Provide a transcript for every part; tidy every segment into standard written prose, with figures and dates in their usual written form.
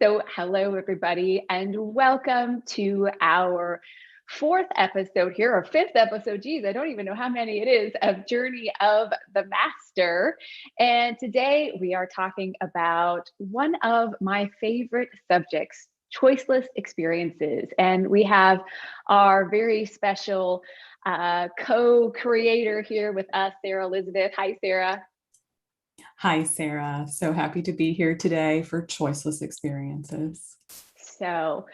So, hello, everybody, and welcome to our fourth episode here, or fifth episode. Geez, I don't even know how many it is of Journey of the Master. And today we are talking about one of my favorite subjects, choiceless experiences. And we have our very special co-creator here with us, Sara Elizabeth. Hi, Sara. Hi, Sarah. So happy to be here today for Choiceless Experiences. So,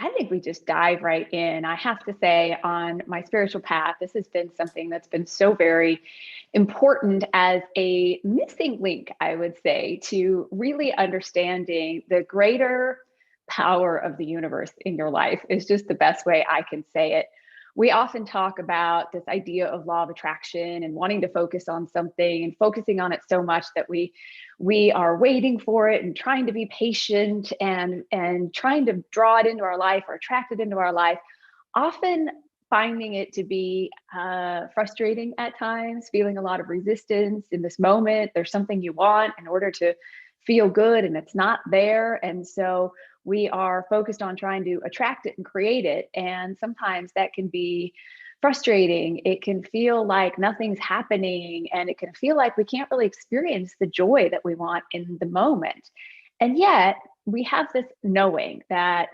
I think we just dive right in. I have to say, on my spiritual path, this has been something that's been so very important as a missing link, I would say, to really understanding the greater power of the universe in your life, is just the best way I can say it. We often talk about this idea of law of attraction and wanting to focus on something and focusing on it so much that we are waiting for it and trying to be patient and trying to draw it into our life or attract it into our life, often finding it to be frustrating at times, feeling a lot of resistance in this moment. There's something you want in order to feel good and it's not there. And so we are focused on trying to attract it and create it. And sometimes that can be frustrating. It can feel like nothing's happening, and it can feel like we can't really experience the joy that we want in the moment. And yet, we have this knowing that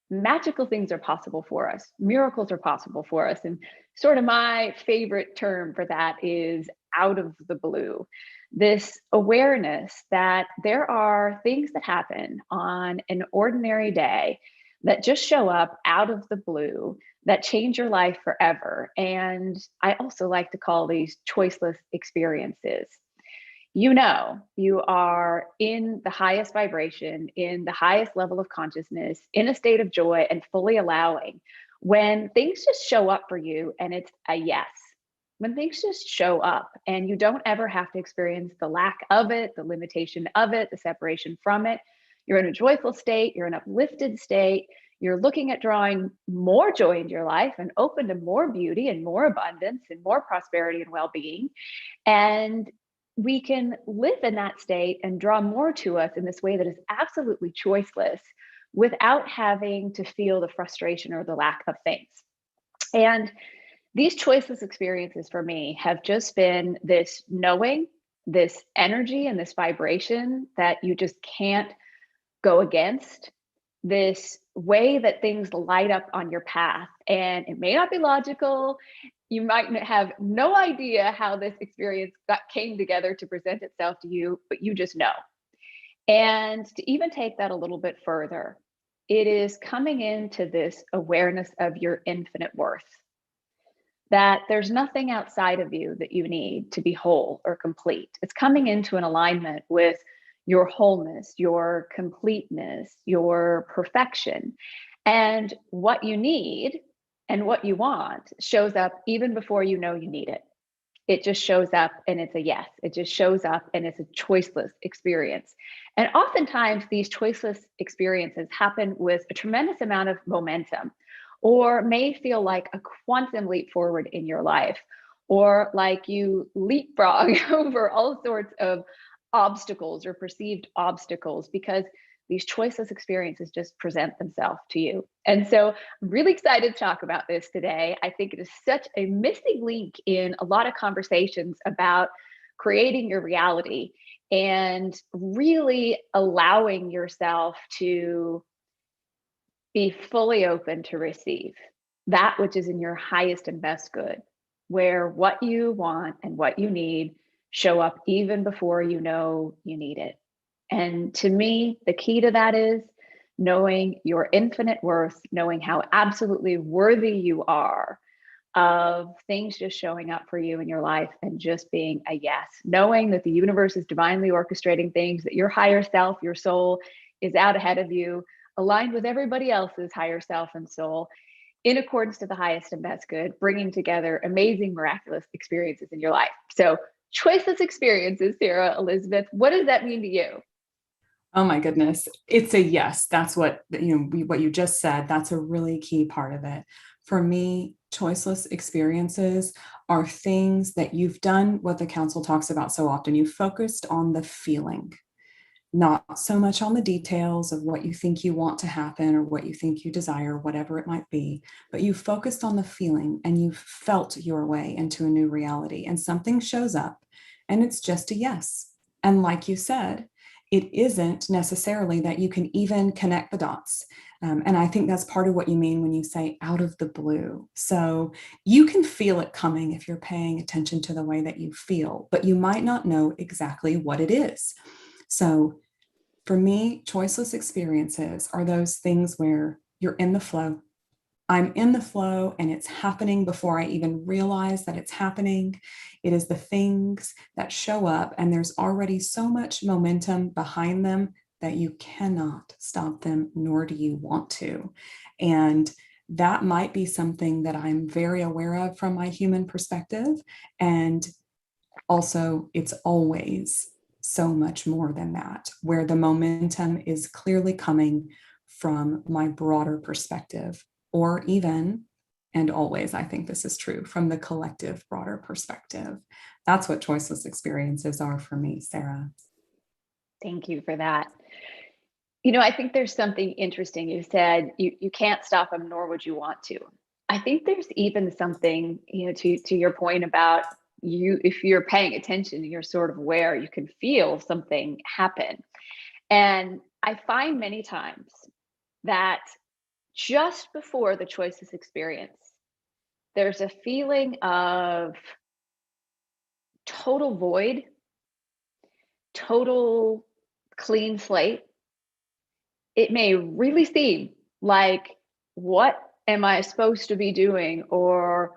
magical things are possible for us, miracles are possible for us. And sort of my favorite term for that is out of the blue. This awareness that there are things that happen on an ordinary day that just show up out of the blue that change your life forever. And I also like to call these choiceless experiences. You are in the highest vibration, in the highest level of consciousness, in a state of joy and fully allowing when things just show up for you and it's a yes. When things just show up and you don't ever have to experience the lack of it, the limitation of it, the separation from it. You're in a joyful state, you're in an uplifted state, you're looking at drawing more joy into your life and open to more beauty and more abundance and more prosperity and well being. And we can live in that state and draw more to us in this way that is absolutely choiceless without having to feel the frustration or the lack of things. And these choiceless experiences for me have just been this knowing, this energy, and this vibration that you just can't go against, this way that things light up on your path. And it may not be logical. You might have no idea how this experience came together to present itself to you, but you just know. And to even take that a little bit further, it is coming into this awareness of your infinite worth, that there's nothing outside of you that you need to be whole or complete. It's coming into an alignment with your wholeness, your completeness, your perfection. And what you need and what you want shows up even before you know you need it. It just shows up and it's a yes. It just shows up and it's a choiceless experience. And oftentimes, these choiceless experiences happen with a tremendous amount of momentum, or may feel like a quantum leap forward in your life, or like you leapfrog over all sorts of obstacles or perceived obstacles because these choiceless experiences just present themselves to you. And so I'm really excited to talk about this today. I think it is such a missing link in a lot of conversations about creating your reality and really allowing yourself to be fully open to receive that which is in your highest and best good, where what you want and what you need show up even before you know you need it. And to me, the key to that is knowing your infinite worth, knowing how absolutely worthy you are of things just showing up for you in your life and just being a yes, knowing that the universe is divinely orchestrating things, that your higher self, your soul is out ahead of you, aligned with everybody else's higher self and soul, in accordance to the highest and best good, bringing together amazing, miraculous experiences in your life. So, choiceless experiences, Sara Elizabeth, what does that mean to you? Oh my goodness. It's a yes. That's what you just said. That's a really key part of it. For me, choiceless experiences are things that you've done what the council talks about so often. You focused on the feeling. not so much on the details of what you think you want to happen or what you think you desire, whatever it might be, but you focused on the feeling and you felt your way into a new reality, and something shows up and it's just a yes. And like you said, it isn't necessarily that you can even connect the dots. And I think that's part of what you mean when you say out of the blue. So you can feel it coming if you're paying attention to the way that you feel, but you might not know exactly what it is. So for me, choiceless experiences are those things where you're in the flow. I'm in the flow and it's happening before I even realize that it's happening. It is the things that show up, and there's already so much momentum behind them that you cannot stop them, nor do you want to. And that might be something that I'm very aware of from my human perspective. And also, it's always so much more than that, where the momentum is clearly coming from my broader perspective, or even, and always, I think this is true, from the collective broader perspective. That's what choiceless experiences are for me, Sarah. Thank you for that. You know, I think there's something interesting. You said you can't stop them, nor would you want to. I think there's even something, to your point about you, if you're paying attention, you're sort of aware, you can feel something happen. And I find many times that just before the choices experience, there's a feeling of total void, total clean slate. It may really seem like, what am I supposed to be doing? Or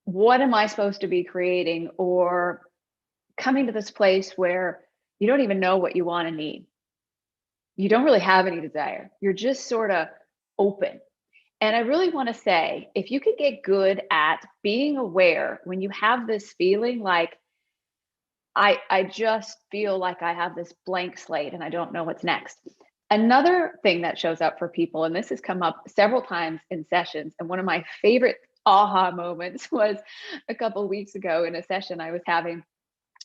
what am I supposed to be creating? Or coming to this place where you don't even know what you want and need. You don't really have any desire. You're just sort of open. And I really want to say, if you could get good at being aware when you have this feeling like, I just feel like I have this blank slate and I don't know what's next. Another thing that shows up for people, and this has come up several times in sessions, and one of my favorite aha moments was a couple of weeks ago in a session I was having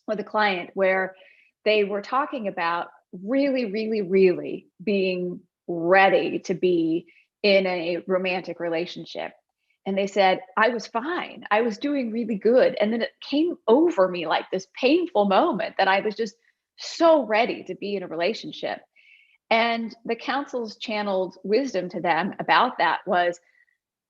with a client where they were talking about really, really, really being ready to be in a romantic relationship. And they said, I was fine. I was doing really good. And then it came over me like this painful moment that I was just so ready to be in a relationship. And the counsel's channeled wisdom to them about that was,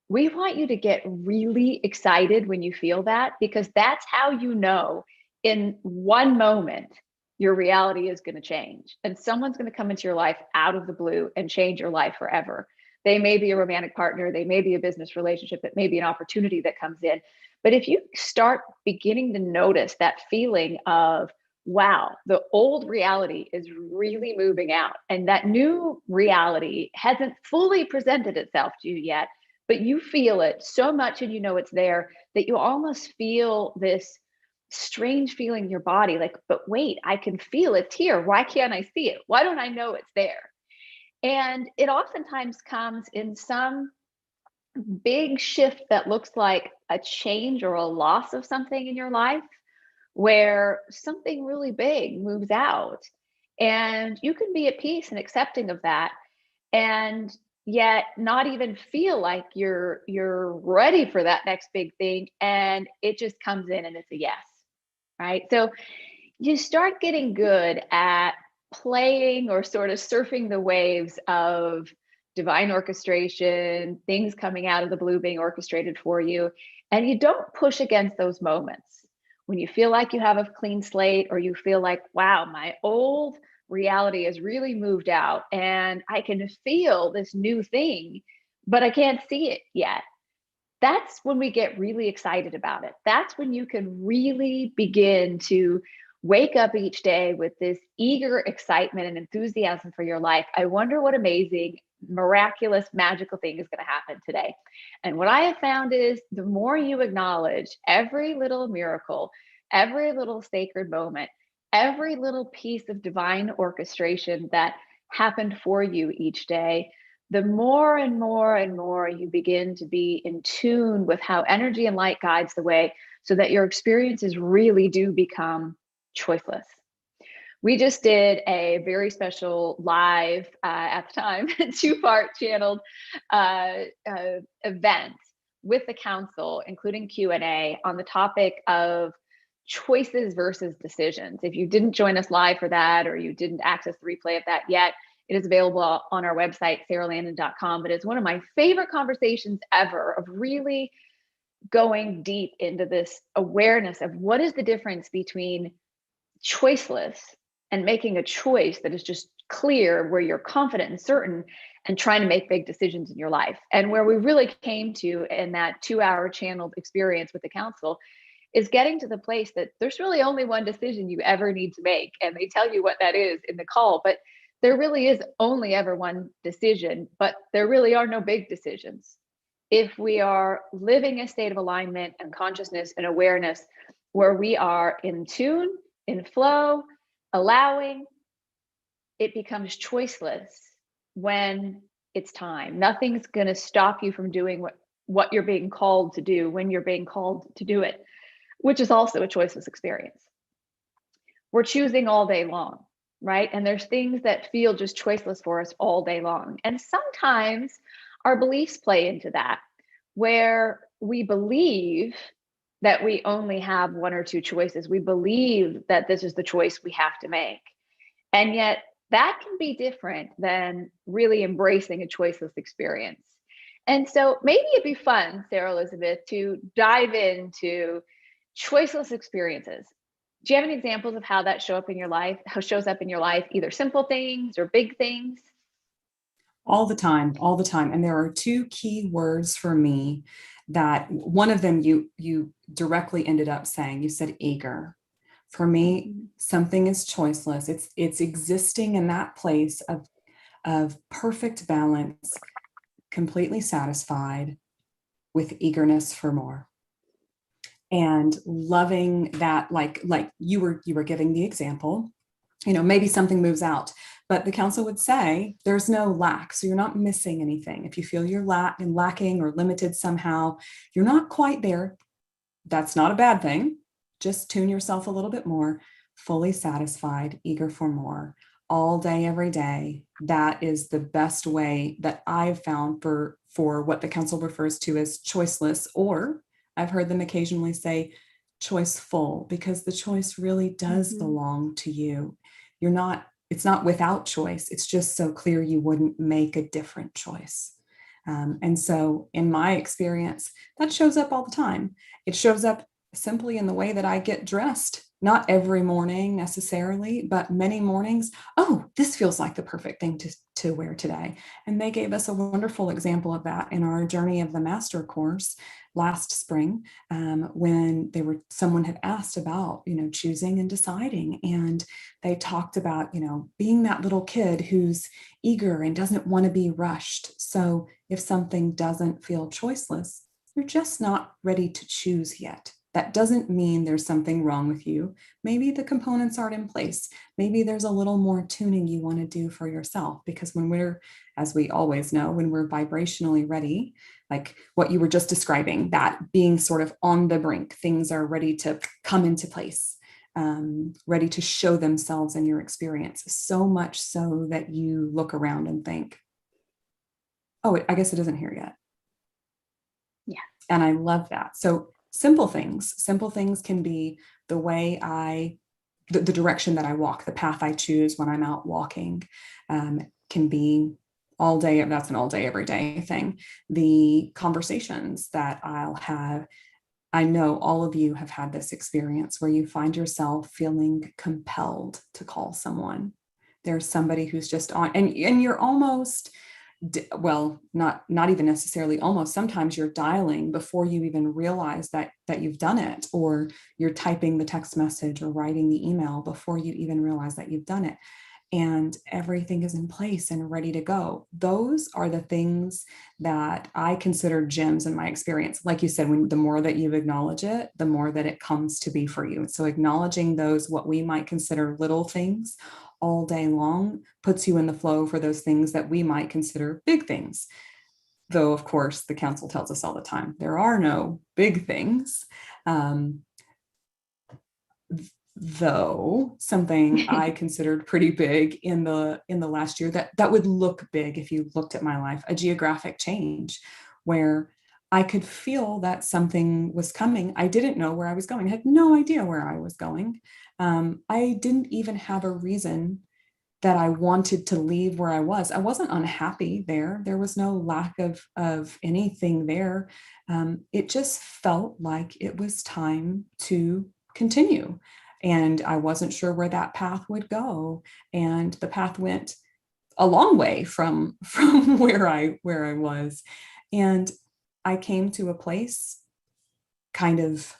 we want you to get really excited when you feel that, because that's how you know in one moment your reality is going to change and someone's going to come into your life out of the blue and change your life forever. They may be a romantic partner, they may be a business relationship, it may be an opportunity that comes in. But if you start beginning to notice that feeling of, wow, the old reality is really moving out and that new reality hasn't fully presented itself to you yet, but you feel it so much and you know it's there that you almost feel this strange feeling in your body like, but wait, I can feel it's here. Why can't I see it? Why don't I know it's there? And it oftentimes comes in some big shift that looks like a change or a loss of something in your life, where something really big moves out and you can be at peace and accepting of that, and yet not even feel like you're ready for that next big thing, and it just comes in and it's a yes. Right? So you start getting good at playing or sort of surfing the waves of divine orchestration, things coming out of the blue being orchestrated for you. And you don't push against those moments. When you feel like you have a clean slate, or you feel like, wow, my old reality has really moved out and I can feel this new thing, but I can't see it yet. That's when we get really excited about it. That's when you can really begin to wake up each day with this eager excitement and enthusiasm for your life. I wonder what amazing, miraculous, magical thing is going to happen today. And what I have found is the more you acknowledge every little miracle, every little sacred moment, every little piece of divine orchestration that happened for you each day, the more and more and more you begin to be in tune with how energy and light guides the way, so that your experiences really do become choiceless. We just did a very special live, at the time, two-part channeled event with the council, including Q&A on the topic of choices versus decisions. If you didn't join us live for that, or you didn't access the replay of that yet, it is available on our website, saralandon.com. But it's one of my favorite conversations ever, of really going deep into this awareness of what is the difference between choiceless and making a choice that is just clear, where you're confident and certain, and trying to make big decisions in your life. And where we really came to in that 2-hour channeled experience with the council is getting to the place that there's really only one decision you ever need to make. And they tell you what that is in the call, but there really is only ever one decision, but there really are no big decisions. If we are living a state of alignment and consciousness and awareness where we are in tune, in flow, allowing, it becomes choiceless when it's time. Nothing's going to stop you from doing what you're being called to do when you're being called to do it, which is also a choiceless experience. We're choosing all day long, right? And there's things that feel just choiceless for us all day long. And sometimes our beliefs play into that, where we believe that we only have one or two choices. We believe that this is the choice we have to make. And yet that can be different than really embracing a choiceless experience. And so maybe it'd be fun, Sarah Elizabeth, to dive into choiceless experiences. Do you have any examples of how that shows up in your life, either simple things or big things? All the time, all the time. And there are two key words for me that one of them you directly ended up saying. You said eager. For me, something is choiceless. It's existing in that place of perfect balance, completely satisfied, with eagerness for more. And loving that, like you were giving the example, maybe something moves out, but the council would say there's no lack. So you're not missing anything. If you feel you're lacking or limited somehow, you're not quite there. That's not a bad thing. Just tune yourself a little bit more, fully satisfied, eager for more, all day, every day. That is the best way that I've found for what the council refers to as choiceless, or I've heard them occasionally say choiceful, because the choice really does belong to you. It's not without choice. It's just so clear you wouldn't make a different choice. And so in my experience, that shows up all the time. It shows up simply in the way that I get dressed. Not every morning necessarily, but many mornings. Oh, this feels like the perfect thing to wear today. And they gave us a wonderful example of that in our Journey of the Master course last spring, when someone had asked about, choosing and deciding. And they talked about, being that little kid who's eager and doesn't want to be rushed. So if something doesn't feel choiceless, you're just not ready to choose yet. That doesn't mean there's something wrong with you. Maybe the components aren't in place. Maybe there's a little more tuning you want to do for yourself, because as we always know, when we're vibrationally ready, like what you were just describing, that being sort of on the brink, things are ready to come into place, ready to show themselves in your experience, so much so that you look around and think, oh, I guess it isn't here yet. Yeah. And I love that. So simple things can be the direction that I walk, the path I choose when I'm out walking, can be all day. That's an all day, every day thing. The conversations that I'll have, I know all of you have had this experience where you find yourself feeling compelled to call someone. There's somebody who's just on, and you're almost, well, not even necessarily almost, sometimes you're dialing before you even realize that you've done it, or you're typing the text message or writing the email before you even realize that you've done it, and everything is in place and ready to go. Those are the things that I consider gems in my experience. Like you said, the more that you acknowledge it, the more that it comes to be for you. So acknowledging those, what we might consider little things, all day long, puts you in the flow for those things that we might consider big things. Though, of course, the council tells us all the time, there are no big things. though, something I considered pretty big in the last year, that would look big if you looked at my life, a geographic change where I could feel that something was coming. I didn't know where I was going. I had no idea where I was going. I didn't even have a reason that I wanted to leave where I was. I wasn't unhappy there. There was no lack of anything there. It just felt like it was time to continue. And I wasn't sure where that path would go. And the path went a long way from where I was. And I came to a place kind of,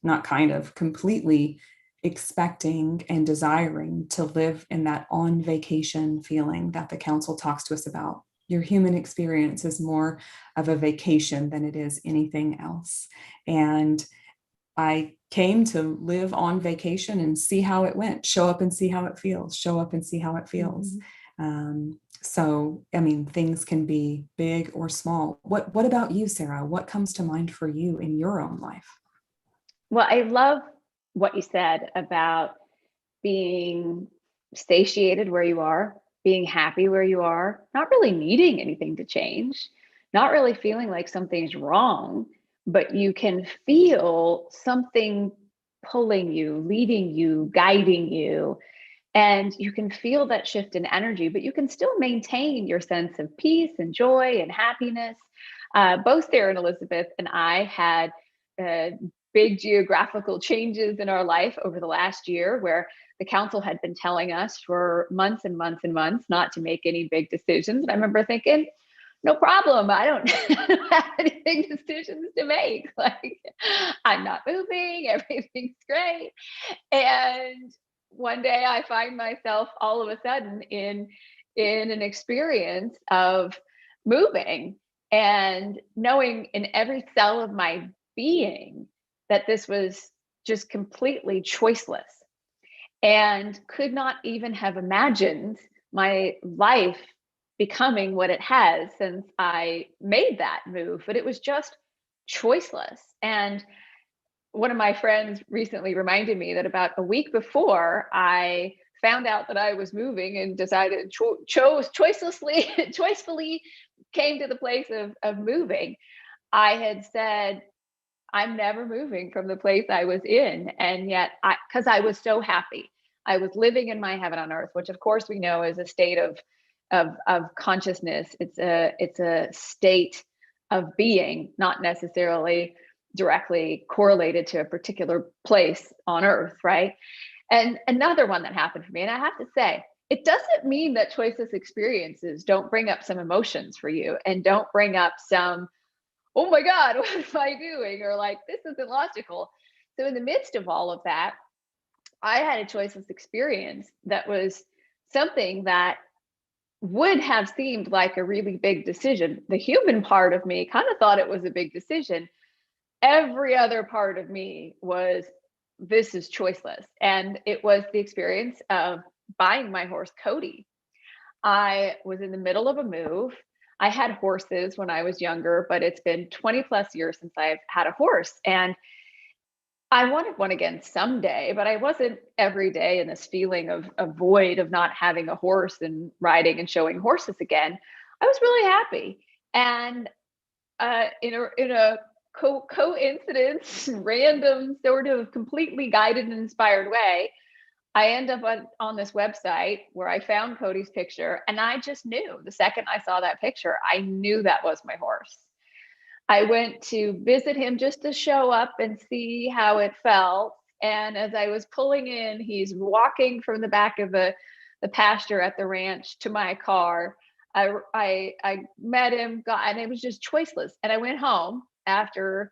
not kind of, completely expecting and desiring to live in that on vacation feeling that the council talks to us about. Your human experience is more of a vacation than it is anything else. And I came to live on vacation and see how it went, show up and see how it feels, show up and see how it feels. So, I mean, things can be big or small. What about you, Sarah? What comes to mind for you in your own life? Well, I love what you said about being satiated where you are, being happy where you are, not really needing anything to change, not really feeling like something's wrong, but you can feel something pulling you, leading you, guiding you. And you can feel that shift in energy, but you can still maintain your sense of peace and joy and happiness. Both Sarah and Elizabeth and I had uh, big geographical changes in our life over the last year where the council had been telling us for months and months and months not to make any big decisions. And I remember thinking, no problem. I don't, I don't have any big decisions to make. Like, I'm not moving, everything's great. And one day I find myself all of a sudden in an experience of moving and knowing in every cell of my being that this was just completely choiceless, and could not even have imagined my life becoming what it has since I made that move. But it was just choiceless. And one of my friends recently reminded me that about a week before I found out that I was moving and decided chose choicelessly choicefully came to the place of moving, I had said, I'm never moving from the place I was in. And yet because I was so happy, I was living in my heaven on earth, which of course we know is a state of consciousness. It's a state of being, not necessarily directly correlated to a particular place on earth, right? And another one that happened for me, and I have to say, it doesn't mean that choiceless experiences don't bring up some emotions for you and don't bring up some, oh my God, what am I doing? Or like, this isn't logical. So in the midst of all of that, I had a choiceless experience that was something that would have seemed like a really big decision. The human part of me kind of thought it was a big decision. Every other part of me was, this is choiceless. And it was the experience of buying my horse, Cody. I was in the middle of a move. I had horses when I was younger, but it's been 20 plus years since I've had a horse. And I wanted one again someday, but I wasn't every day in this feeling of a void of not having a horse and riding and showing horses again. I was really happy. And in a coincidence, random, sort of completely guided and inspired way, I end up on this website where I found Cody's picture, and I just knew the second I saw that picture, I knew that was my horse. I went to visit him just to show up and see how it felt. And as I was pulling in, he's walking from the back of the pasture at the ranch to my car. I met him, and it was just choiceless. And I went home after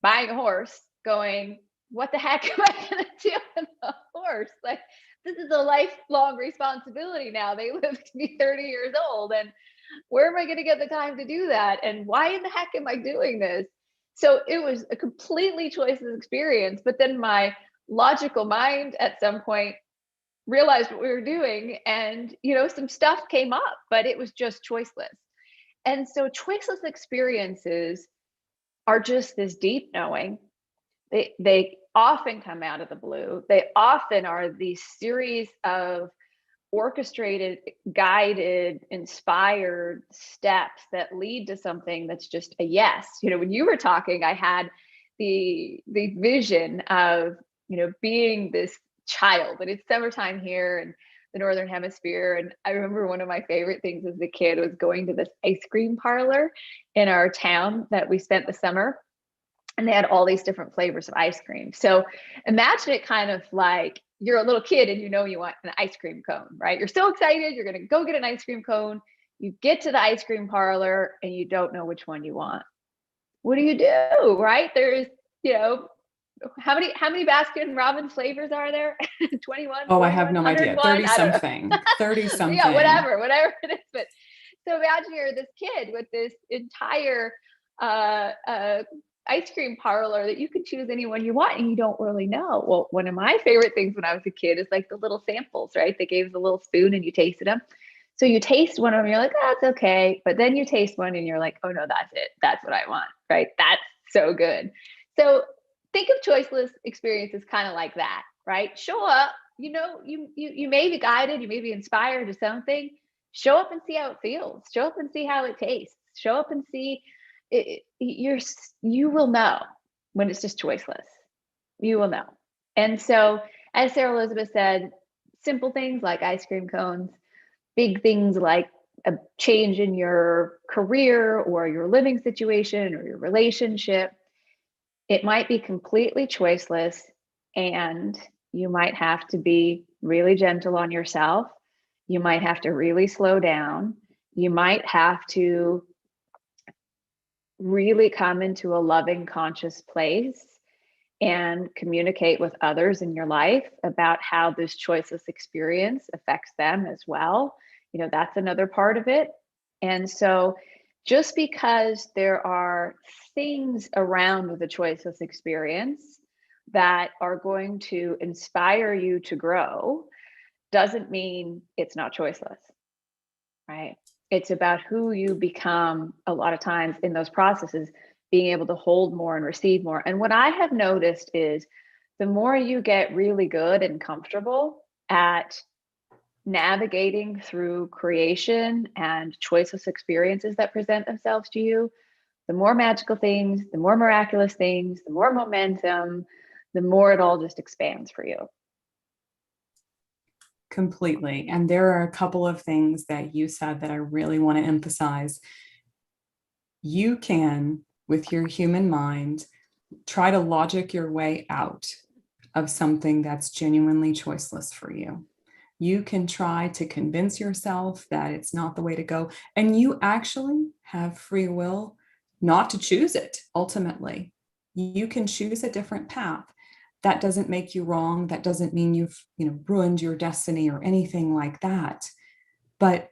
buying a horse, going, "What the heck am I going to do with a horse? Like, this is a lifelong responsibility now. They live to be 30 years old, and where am I going to get the time to do that? And why in the heck am I doing this?" So it was a completely choiceless experience. But then my logical mind at some point realized what we were doing, and some stuff came up, but it was just choiceless. And so choiceless experiences are just this deep knowing. They often come out of the blue. They often are these series of orchestrated, guided, inspired steps that lead to something that's just a yes. When you were talking, I had the vision of, being this child, and it's summertime here in the Northern Hemisphere. And I remember one of my favorite things as a kid was going to this ice cream parlor in our town that we spent the summer, and they had all these different flavors of ice cream. So imagine it kind of like you're a little kid and you want an ice cream cone, right? You're so excited, you're going to go get an ice cream cone. You get to the ice cream parlor and you don't know which one you want. What do, right? There's, how many Baskin Robbins flavors are there? 21, Oh, I have 41, no idea. 101? 30 I don't know. something, 30 something. Yeah, whatever it is. But so imagine you're this kid with this entire ice cream parlor that you can choose anyone you want and you don't really know. Well, one of my favorite things when I was a kid is like the little samples, right? They gave us a little spoon and you tasted them. So you taste one of them, you're like, oh, it's okay. But then you taste one and you're like, oh no, that's it. That's what I want, right? That's so good. So think of choiceless experiences kind of like that, right? Show up, you may be guided, you may be inspired to something. Show up and see how it feels. Show up and see how it tastes. Show up and see you will know when it's just choiceless. You will know. And so, as Sarah Elizabeth said, simple things like ice cream cones, big things like a change in your career or your living situation or your relationship, it might be completely choiceless, and you might have to be really gentle on yourself. You might have to really slow down. You might have to really come into a loving, conscious place and communicate with others in your life about how this choiceless experience affects them as well. That's another part of it. And so just because there are things around the choiceless experience that are going to inspire you to grow doesn't mean it's not choiceless, right? It's about who you become a lot of times in those processes, being able to hold more and receive more. And what I have noticed is the more you get really good and comfortable at navigating through creation and choiceless experiences that present themselves to you, the more magical things, the more miraculous things, the more momentum, the more it all just expands for you. Completely. And there are a couple of things that you said that I really want to emphasize. You can, with your human mind, try to logic your way out of something that's genuinely choiceless for you. You can try to convince yourself that it's not the way to go. And you actually have free will not to choose it ultimately. You can choose a different path. That doesn't make you wrong. That doesn't mean you've ruined your destiny or anything like that. But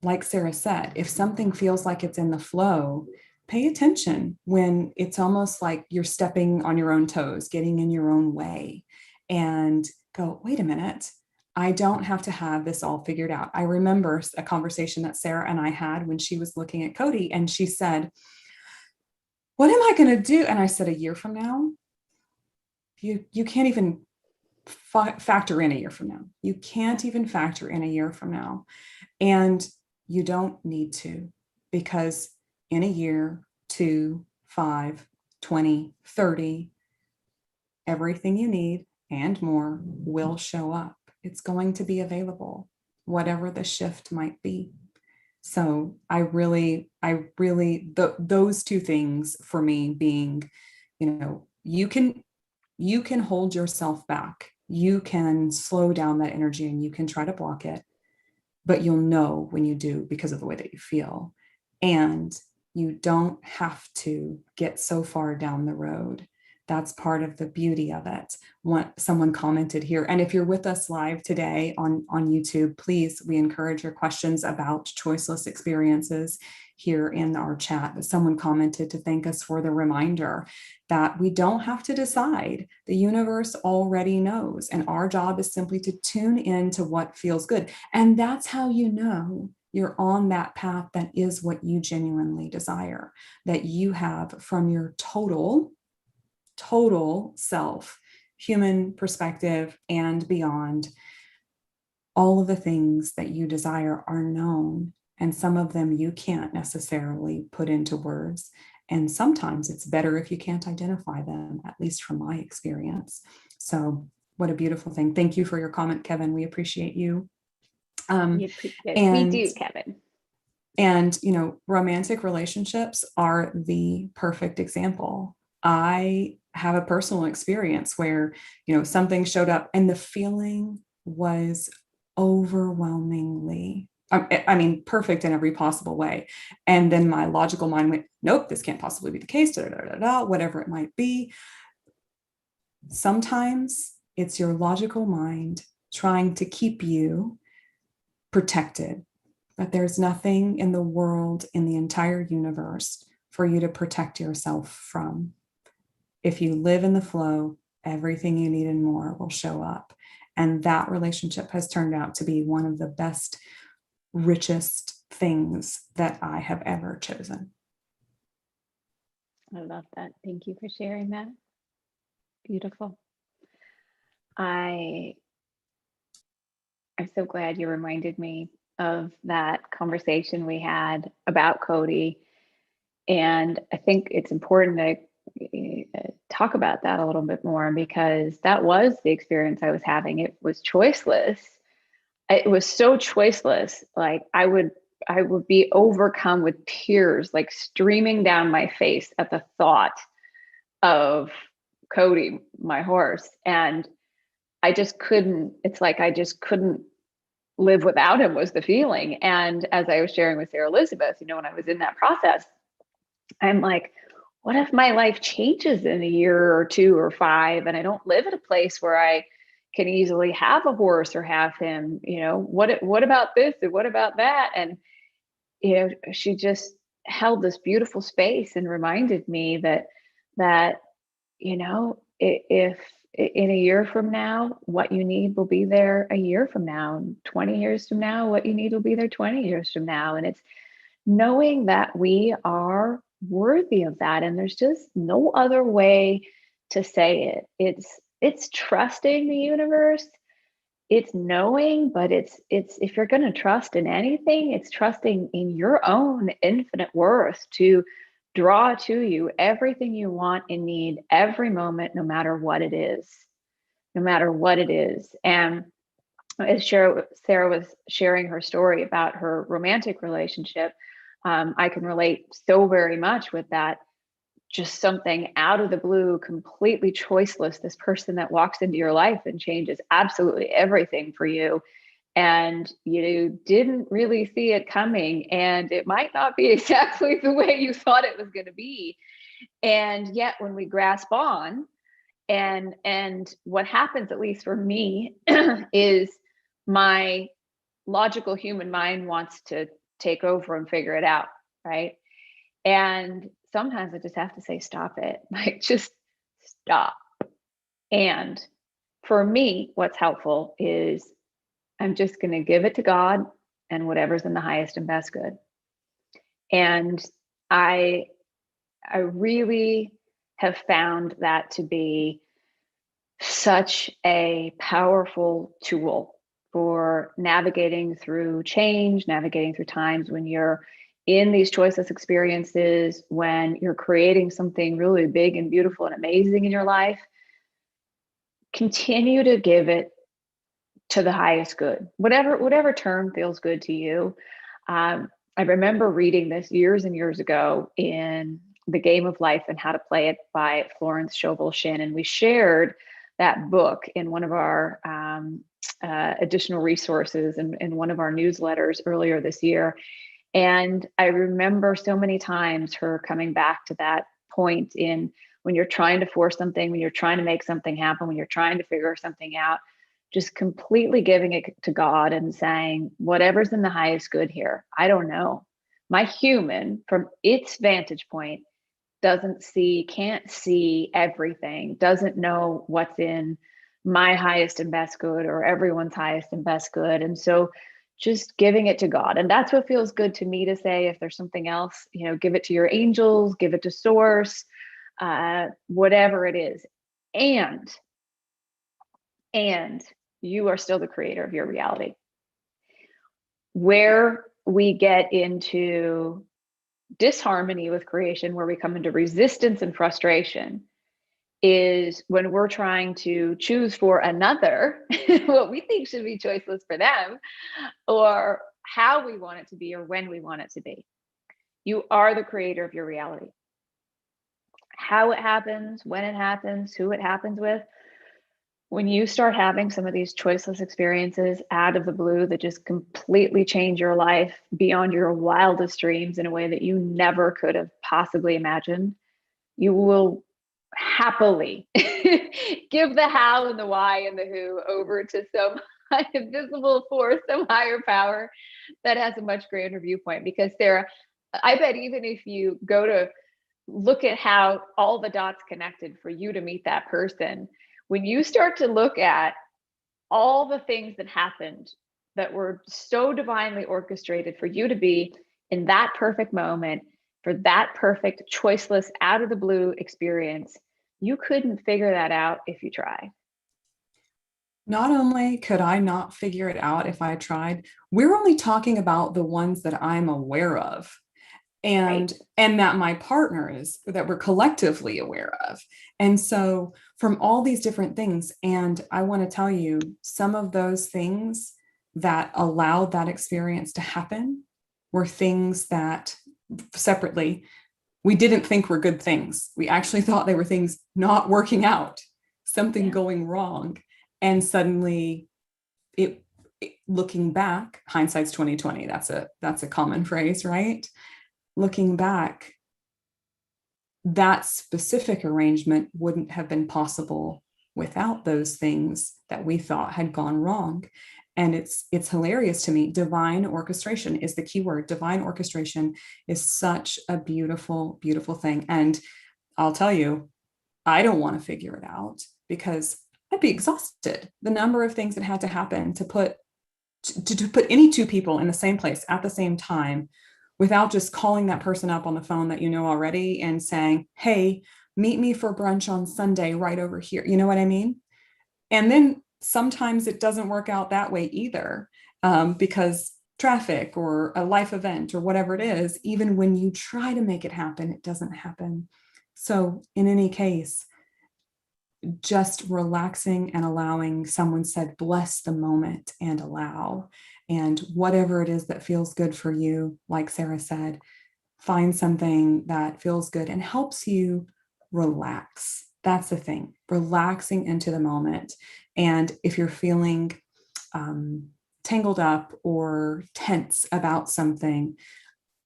like Sarah said, if something feels like it's in the flow, pay attention when it's almost like you're stepping on your own toes, getting in your own way, and go, wait a minute, I don't have to have this all figured out. I remember a conversation that Sarah and I had when she was looking at Cody, and she said, what am I going to do? And I said, a year from now, you can't even factor in a year from now. You can't even factor in a year from now. And you don't need to, because in a year, 2, 5, 20, 30, everything you need and more will show up. It's going to be available, whatever the shift might be. So those two things for me being, you can hold yourself back. You can slow down that energy and you can try to block it, but you'll know when you do because of the way that you feel. And you don't have to get so far down the road. That's part of the beauty of it. Someone commented here, and if you're with us live today on YouTube, please, we encourage your questions about choiceless experiences here in our chat. But someone commented to thank us for the reminder that we don't have to decide. The universe already knows, and our job is simply to tune into what feels good. And that's how you know you're on that path that is what you genuinely desire, that you have from your total total self, human perspective, and beyond, all of the things that you desire are known. And some of them you can't necessarily put into words. And sometimes it's better if you can't identify them, at least from my experience. So, what a beautiful thing. Thank you for your comment, Kevin. We appreciate you. We And do, Kevin. and, romantic relationships are the perfect example. I have a personal experience where, something showed up and the feeling was overwhelmingly, perfect in every possible way. And then my logical mind went, nope, this can't possibly be the case, whatever it might be. Sometimes it's your logical mind trying to keep you protected. But there's nothing in the world, in the entire universe, for you to protect yourself from. If you live in the flow, everything you need and more will show up. And that relationship has turned out to be one of the best, richest things that I have ever chosen. I love that. Thank you for sharing that. Beautiful. I'm so glad you reminded me of that conversation we had about Cody. And I think it's important to talk about that a little bit more, because that was the experience I was having. It was choiceless. It was so choiceless. Like I would be overcome with tears, like streaming down my face at the thought of Cody, my horse. And I just couldn't, it's like I just couldn't live without him, was the feeling. And as I was sharing with Sarah Elizabeth, when I was in that process, I'm like, what if my life changes in a year or 2 or 5 and I don't live at a place where I can easily have a horse or have him? What about this and what about that? And she just held this beautiful space and reminded me that if in a year from now, what you need will be there a year from now, 20 years from now, what you need will be there 20 years from now. And it's knowing that we are worthy of that. And there's just no other way to say it. It's trusting the universe. It's knowing, but it's if you're going to trust in anything, it's trusting in your own infinite worth to draw to you everything you want and need every moment, no matter what it is. No matter what it is. And as Sarah was sharing her story about her romantic relationship, I can relate so very much with that. Just something out of the blue, completely choiceless, this person that walks into your life and changes absolutely everything for you. And you didn't really see it coming. And it might not be exactly the way you thought it was going to be. And yet when we grasp on, and what happens, at least for me, is my logical human mind wants to take over and figure it out, right? And sometimes I just have to say, stop it. Like, just stop. And for me, what's helpful is I'm just going to give it to God and whatever's in the highest and best good. And I really have found that to be such a powerful tool for navigating through change, navigating through times when you're in these choiceless experiences, when you're creating something really big and beautiful and amazing in your life. Continue to give it to the highest good, whatever term feels good to you. I remember reading this years and years ago in The Game of Life and How to Play It by Florence Scovel Shinn. And we shared that book in one of our additional resources in one of our newsletters earlier this year. And I remember so many times her coming back to that point in when you're trying to force something, when you're trying to make something happen, when you're trying to figure something out, just completely giving it to God and saying, whatever's in the highest good here, I don't know. My human, from its vantage point, can't see everything, doesn't know what's in my highest and best good or everyone's highest and best good. And so just giving it to God. And that's what feels good to me to say. If there's something else, give it to your angels, give it to source. whatever it is. And you are still the creator of your reality. Where we get into disharmony with creation, where we come into resistance and frustration, is when we're trying to choose for another what we think should be choiceless for them, or how we want it to be, or when we want it to be. You are the creator of your reality. How it happens, when it happens, who it happens with. When you start having some of these choiceless experiences out of the blue that just completely change your life beyond your wildest dreams in a way that you never could have possibly imagined, you will happily give the how and the why and the who over to some invisible force, some higher power that has a much greater viewpoint. Because Sarah, I bet even if you go to look at how all the dots connected for you to meet that person, when you start to look at all the things that happened that were so divinely orchestrated for you to be in that perfect moment, for that perfect, choiceless, out of the blue experience, you couldn't figure that out if you tried. Not only could I not figure it out if I tried, we're only talking about the ones that I'm aware of. And Right. and that my partner is, that we're collectively aware of. And so from all these different things, and I want to tell you, some of those things that allowed that experience to happen were things that separately we didn't think were good things. We actually thought they were things not working out, something Yeah. going wrong. And suddenly it, looking back, hindsight's 2020. That's a common phrase, right? Looking back, that specific arrangement wouldn't have been possible without those things that we thought had gone wrong. And it's hilarious to me. Divine orchestration is the key word. Divine orchestration is such a beautiful, beautiful thing. And I'll tell you, I don't want to figure it out because I'd be exhausted. The number of things that had to happen to put any two people in the same place at the same time without just calling that person up on the phone that you know already and saying, hey, meet me for brunch on Sunday right over here. You know what I mean? And then sometimes it doesn't work out that way either, because traffic or a life event or whatever it is, even when you try to make it happen, it doesn't happen. So in any case, just relaxing and allowing, someone said, bless the moment and allow. And whatever it is that feels good for you, like Sarah said, find something that feels good and helps you relax. That's the thing, relaxing into the moment. And if you're feeling tangled up or tense about something,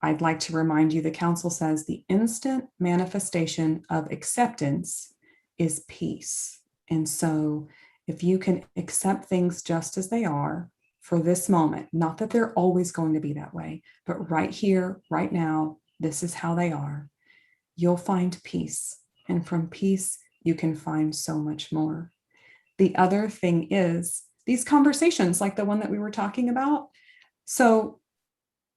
I'd like to remind you the council says the instant manifestation of acceptance is peace. And so if you can accept things just as they are for this moment, not that they're always going to be that way, but right here, right now, this is how they are, you'll find peace. And from peace, you can find so much more. The other thing is these conversations, like the one that we were talking about. So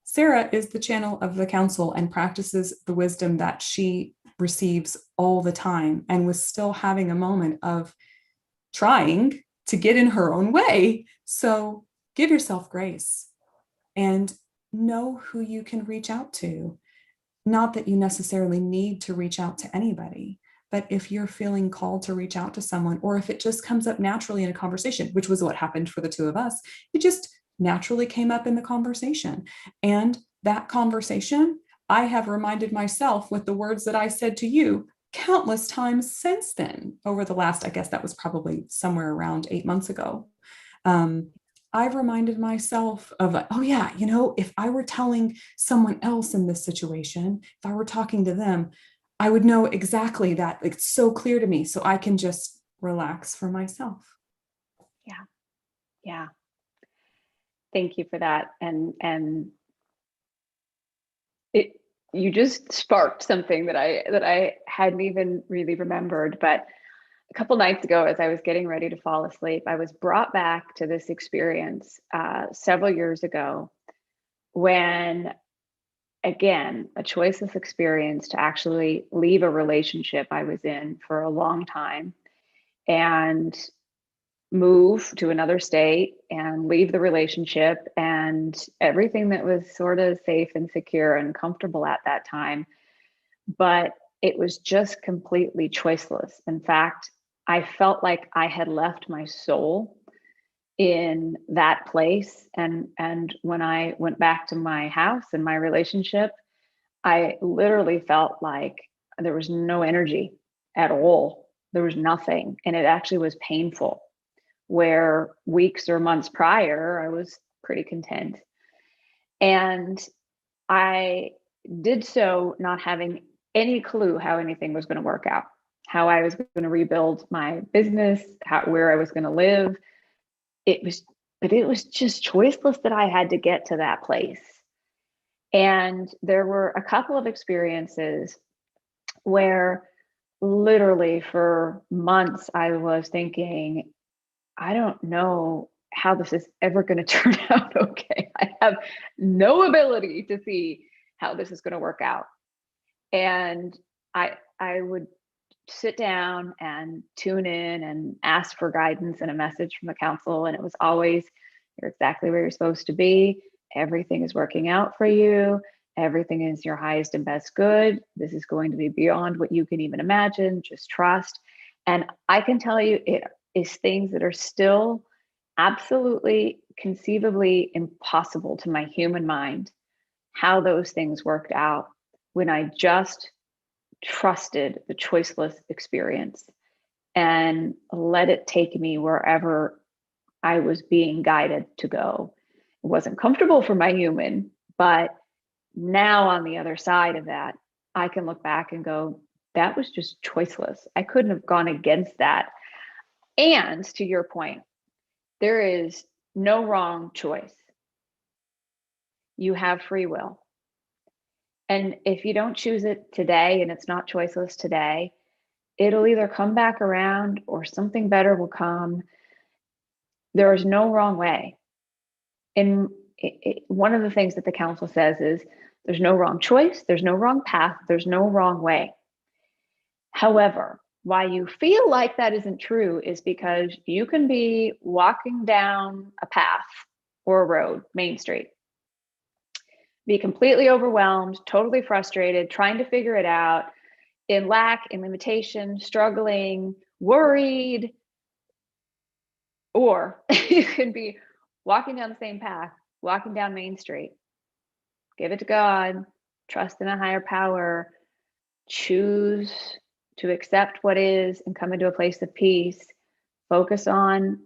Sarah is the channel of the council and practices the wisdom that she receives all the time, and was still having a moment of trying to get in her own way. So give yourself grace and know who you can reach out to. Not that you necessarily need to reach out to anybody, but if you're feeling called to reach out to someone, or if it just comes up naturally in a conversation, which was what happened for the two of us, it just naturally came up in the conversation. And that conversation, I have reminded myself with the words that I said to you countless times since then, over the last, I guess that was probably somewhere around 8 months ago. I've reminded myself of, oh yeah, if I were telling someone else in this situation, if I were talking to them, I would know exactly that. It's so clear to me. So I can just relax for myself. Yeah. Yeah. Thank you for that. And it, you just sparked something that I hadn't even really remembered. But a couple nights ago, as I was getting ready to fall asleep, I was brought back to this experience several years ago when again, a choiceless experience to actually leave a relationship I was in for a long time and move to another state and leave the relationship and everything that was sort of safe and secure and comfortable at that time. But it was just completely choiceless. In fact, I felt like I had left my soul in that place. And when I went back to my house and my relationship, I literally felt like there was no energy at all. There was nothing. And it actually was painful, where weeks or months prior, I was pretty content. And I did so not having any clue how anything was going to work out, how I was going to rebuild my business, where I was going to live. It was, but it was just choiceless that I had to get to that place. And there were a couple of experiences where literally for months I was thinking, I don't know how this is ever going to turn out okay. I have no ability to see how this is going to work out. And I would sit down and tune in and ask for guidance and a message from the council. And it was always, you're exactly where you're supposed to be. Everything is working out for you. Everything is your highest and best good. This is going to be beyond what you can even imagine. Just trust. And I can tell you, it is things that are still absolutely conceivably impossible to my human mind, how those things worked out when I just trusted the choiceless experience and let it take me wherever I was being guided to go. It wasn't comfortable for my human, but now on the other side of that, I can look back and go, that was just choiceless. I couldn't have gone against that. And to your point, there is no wrong choice. You have free will. And if you don't choose it today and it's not choiceless today, it'll either come back around or something better will come. There is no wrong way. And one of the things that the council says is there's no wrong choice, there's no wrong path, there's no wrong way. However, why you feel like that isn't true is because you can be walking down a path or a road, Main Street, be completely overwhelmed, totally frustrated, trying to figure it out, in lack, in limitation, struggling, worried. Or you can be walking down the same path, walking down Main Street, give it to God, trust in a higher power, choose to accept what is and come into a place of peace, focus on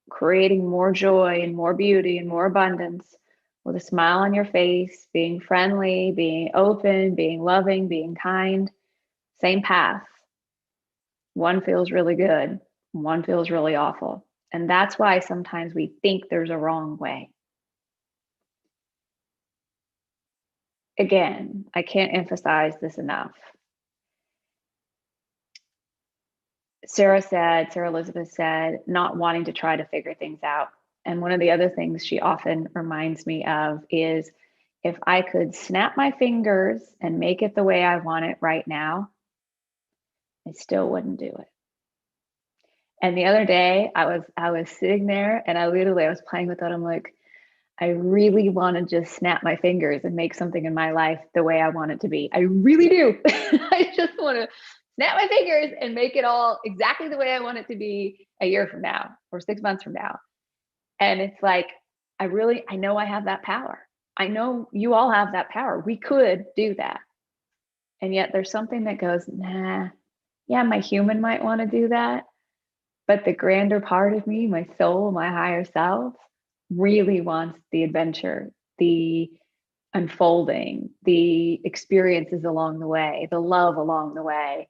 creating more joy and more beauty and more abundance with a smile on your face, being friendly, being open, being loving, being kind. Same path. One feels really good, one feels really awful. And that's why sometimes we think there's a wrong way. Again, I can't emphasize this enough. Sara Elizabeth said, not wanting to try to figure things out. And one of the other things she often reminds me of is, if I could snap my fingers and make it the way I want it right now, I still wouldn't do it. And the other day I was sitting there and I was playing with it. I'm like, I really want to just snap my fingers and make something in my life the way I want it to be. I really do. I just want to snap my fingers and make it all exactly the way I want it to be a year from now or 6 months from now. And it's like, I know I have that power. I know you all have that power. We could do that. And yet there's something that goes, nah, yeah, my human might want to do that. But the grander part of me, my soul, my higher self, really wants the adventure, the unfolding, the experiences along the way, the love along the way,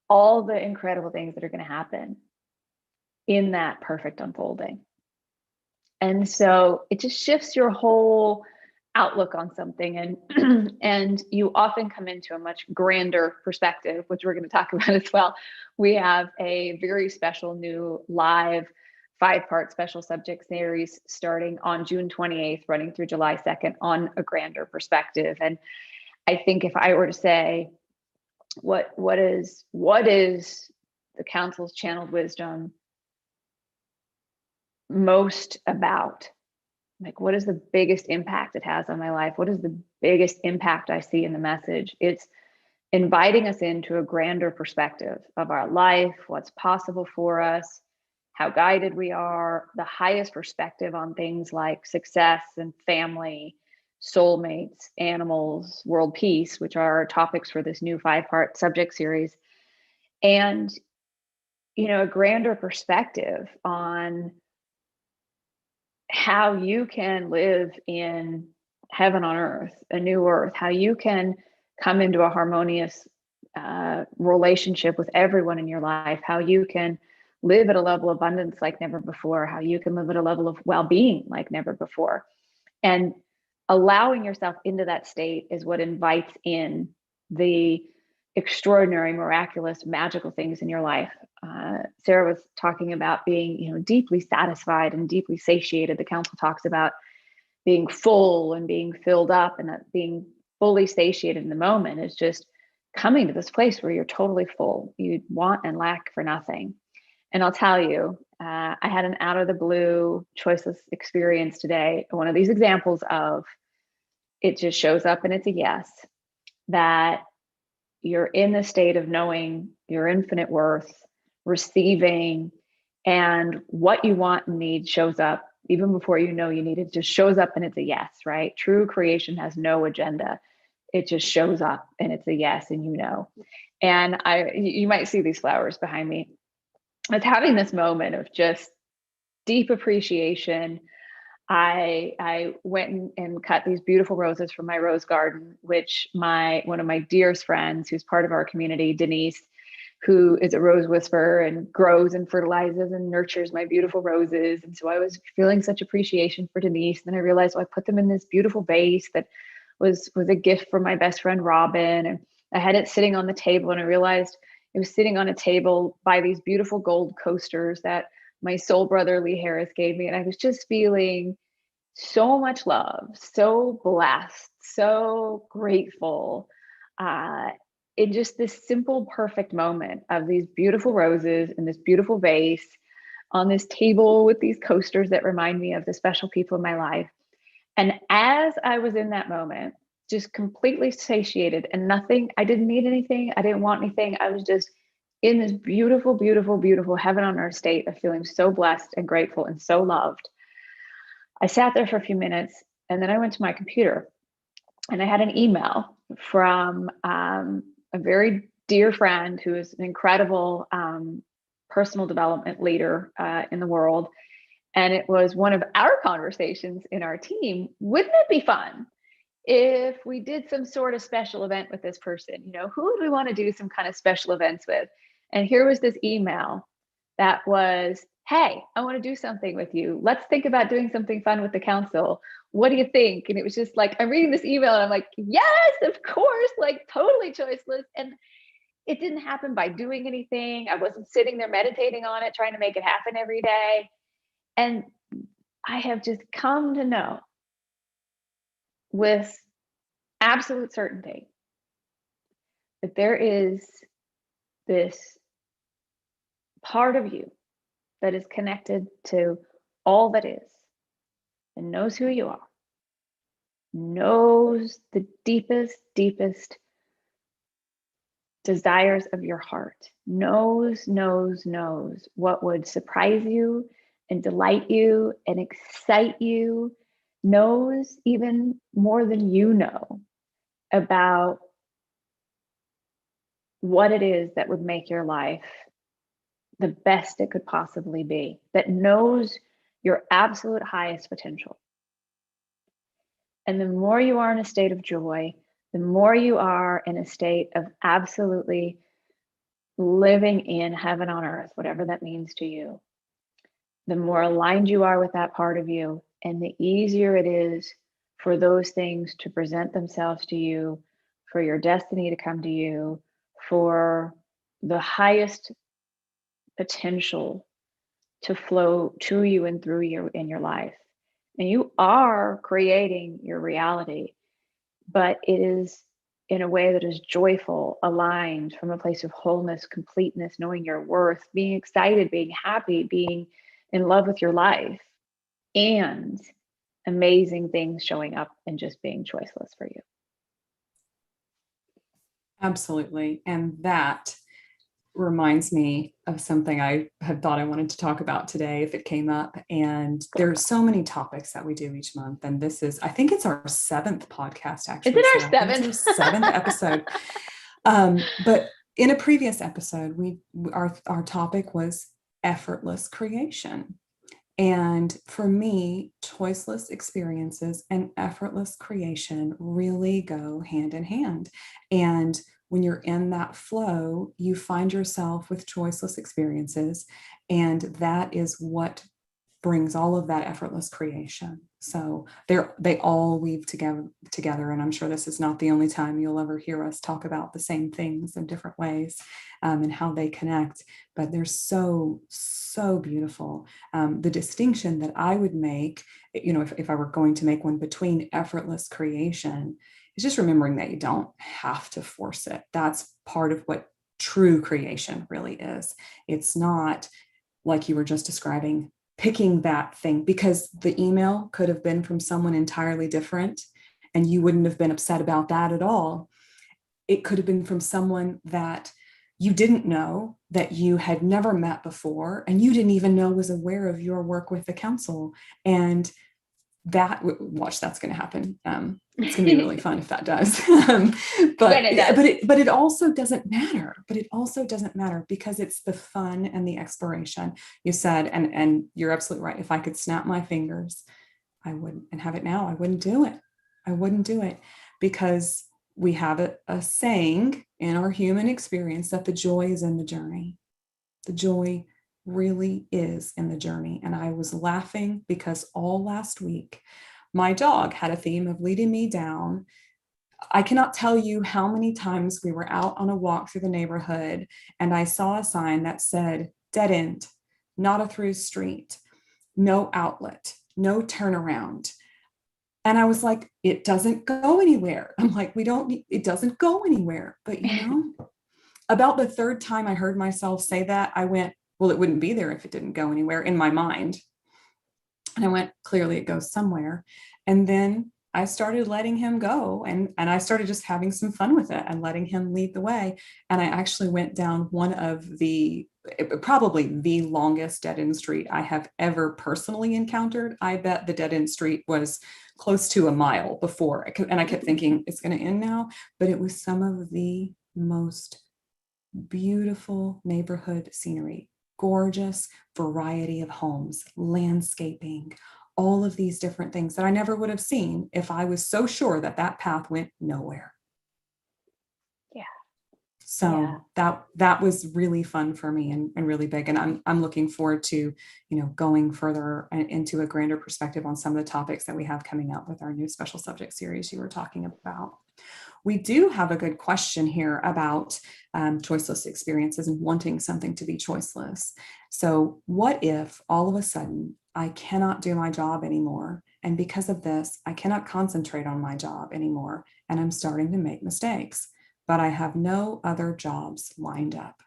all the incredible things that are going to happen in that perfect unfolding. And so it just shifts your whole outlook on something, and and you often come into a much grander perspective, which we're going to talk about as well. We have a very special new live 5-part special subject series starting on June 28th, running through July 2nd on a grander perspective. And I think if I were to say, what is the council's channeled wisdom most about? Like, what is the biggest impact it has on my life? What is the biggest impact I see in the message? It's inviting us into a grander perspective of our life, what's possible for us, how guided we are, the highest perspective on things like success and family, soulmates, animals, world peace, which are topics for this new 5-part subject series. And, a grander perspective on how you can live in heaven on earth, a new earth, how you can come into a harmonious relationship with everyone in your life, how you can live at a level of abundance like never before, how you can live at a level of well-being like never before. And allowing yourself into that state is what invites in the extraordinary, miraculous, magical things in your life. Sarah was talking about being, deeply satisfied and deeply satiated. The council talks about being full and being filled up, and that being fully satiated in the moment is just coming to this place where you're totally full. You want and lack for nothing. And I'll tell you, I had an out of the blue choiceless experience today. One of these examples of it just shows up and it's a yes, that you're in the state of knowing your infinite worth, receiving, and what you want and need shows up even before you know you need it. Just shows up and it's a yes, right? True creation has no agenda. It just shows up and it's a yes, and And you might see these flowers behind me. I was having this moment of just deep appreciation. I went and cut these beautiful roses from my rose garden, which one of my dearest friends, who's part of our community, Denise, who is a rose whisperer and grows and fertilizes and nurtures my beautiful roses. And so I was feeling such appreciation for Denise. And then I realized, I put them in this beautiful vase that was a gift from my best friend, Robin. And I had it sitting on the table, and I realized it was sitting on a table by these beautiful gold coasters that my soul brother, Lee Harris, gave me. And I was just feeling so much love, so blessed, so grateful. In just this simple, perfect moment of these beautiful roses in this beautiful vase on this table with these coasters that remind me of the special people in my life. And as I was in that moment, just completely satiated and nothing, I didn't need anything. I didn't want anything. I was just in this beautiful, beautiful, beautiful heaven on earth state of feeling so blessed and grateful and so loved. I sat there for a few minutes, and then I went to my computer, and I had an email from a very dear friend who is an incredible personal development leader in the world. And it was one of our conversations in our team. Wouldn't it be fun if we did some sort of special event with this person? Who would we want to do some kind of special events with? And here was this email that was, hey, I want to do something with you. Let's think about doing something fun with the council. What do you think? And it was just like, I'm reading this email and I'm like, yes, of course, like totally choiceless. And it didn't happen by doing anything. I wasn't sitting there meditating on it, trying to make it happen every day. And I have just come to know with absolute certainty that there is this part of you that is connected to all that is and knows who you are, knows the deepest, deepest desires of your heart, knows what would surprise you and delight you and excite you, knows even more than you know about what it is that would make your life the best it could possibly be, that knows your absolute highest potential. And the more you are in a state of joy, the more you are in a state of absolutely living in heaven on earth, whatever that means to you, the more aligned you are with that part of you, and the easier it is for those things to present themselves to you, for your destiny to come to you, for the highest potential to flow to you and through you in your life. And you are creating your reality, but it is in a way that is joyful, aligned from a place of wholeness, completeness, knowing your worth, being excited, being happy, being in love with your life, and amazing things showing up and just being choiceless for you. Absolutely. And that reminds me of something I had thought I wanted to talk about today if it came up. And there's so many topics that we do each month. And this is, I think it's our 7th podcast, actually. Is it Sarah. our 7th? It's our 7th episode. But in a previous episode, our topic was effortless creation. And for me, choiceless experiences and effortless creation really go hand in hand. And when you're in that flow, you find yourself with choiceless experiences. And that is what brings all of that effortless creation. So they all weave together. And I'm sure this is not the only time you'll ever hear us talk about the same things in different ways, and how they connect. But they're so beautiful. The distinction that I would make, if I were going to make one between effortless creation, is just remembering that you don't have to force it. That's part of what true creation really is. It's not, like you were just describing, picking that thing, because the email could have been from someone entirely different and you wouldn't have been upset about that at all. It could have been from someone that you didn't know, that you had never met before, and you didn't even know was aware of your work with the council. And that's going to happen. It's going to be really fun if that does. But it also doesn't matter. Because it's the fun and the exploration. You said, and you're absolutely right. If I could snap my fingers, I wouldn't, and have it now, I wouldn't do it. Because we have a saying in our human experience that the joy is in the journey. The joy really is in the journey. And I was laughing because all last week, my dog had a theme of leading me down. I cannot tell you how many times we were out on a walk through the neighborhood and I saw a sign that said, dead end, not a through street, no outlet, no turnaround. And I was like, it doesn't go anywhere. I'm like, it doesn't go anywhere. But about the 3rd time I heard myself say that, I went, well, it wouldn't be there if it didn't go anywhere, in my mind. And I went, clearly it goes somewhere. And then I started letting him go, and I started just having some fun with it and letting him lead the way. And I actually went down one of probably the longest dead end street I have ever personally encountered. I bet the dead end street was close to a mile before. And I kept thinking, it's going to end now. But it was some of the most beautiful neighborhood scenery, gorgeous variety of homes, landscaping, all of these different things that I never would have seen if I was so sure that path went nowhere. Yeah. So that was really fun for me and really big. And I'm looking forward to, going further into a grander perspective on some of the topics that we have coming up with our new special subject series you were talking about. We do have a good question here about choiceless experiences and wanting something to be choiceless. So what if all of a sudden I cannot do my job anymore? And because of this, I cannot concentrate on my job anymore. And I'm starting to make mistakes, but I have no other jobs lined up.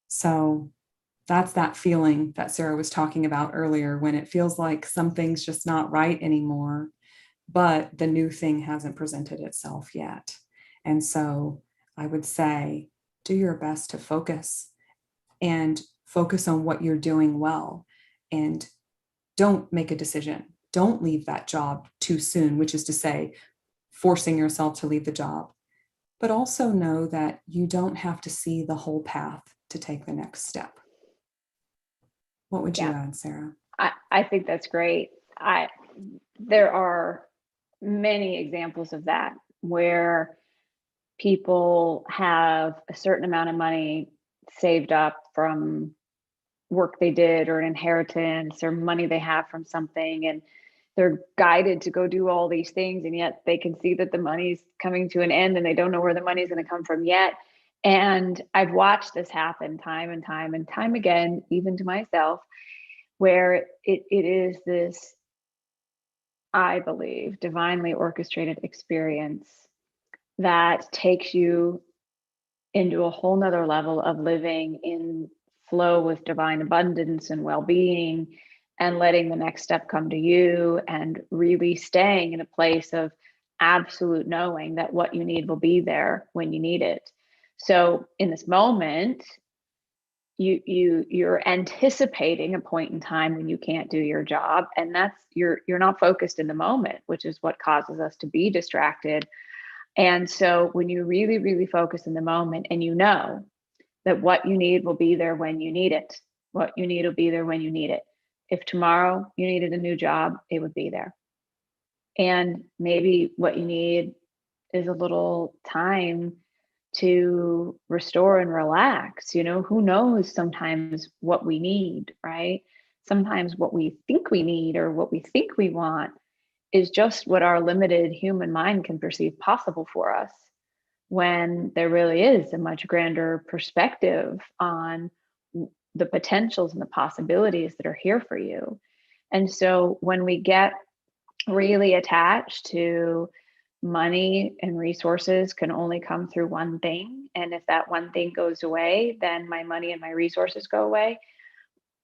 So that's that feeling that Sarah was talking about earlier, when it feels like something's just not right anymore, but the new thing hasn't presented itself yet. And so I would say, do your best to focus on what you're doing well, and don't make a decision. Don't leave that job too soon, which is to say, forcing yourself to leave the job. But also know that you don't have to see the whole path to take the next step. What would you add, Sarah? I think that's great. There are many examples of that where people have a certain amount of money saved up from work they did, or an inheritance, or money they have from something, and they're guided to go do all these things, and yet they can see that the money's coming to an end and they don't know where the money's going to come from yet. And I've watched this happen time and time and time again, even to myself, where it is this, I believe, divinely orchestrated experience that takes you into a whole nother level of living in flow with divine abundance and well-being, and letting the next step come to you, and really staying in a place of absolute knowing that what you need will be there when you need it. So in this moment, you're anticipating a point in time when you can't do your job, and that's, you're not focused in the moment, which is what causes us to be distracted. And so when you really, really focus in the moment, and you know that what you need will be there when you need it, what you need will be there when you need it. If tomorrow you needed a new job, it would be there. And maybe what you need is a little time to restore and relax. Who knows sometimes what we need, right? Sometimes what we think we need or what we think we want is just what our limited human mind can perceive possible for us, when there really is a much grander perspective on the potentials and the possibilities that are here for you. And so when we get really attached to money and resources can only come through one thing, and if that one thing goes away, then my money and my resources go away,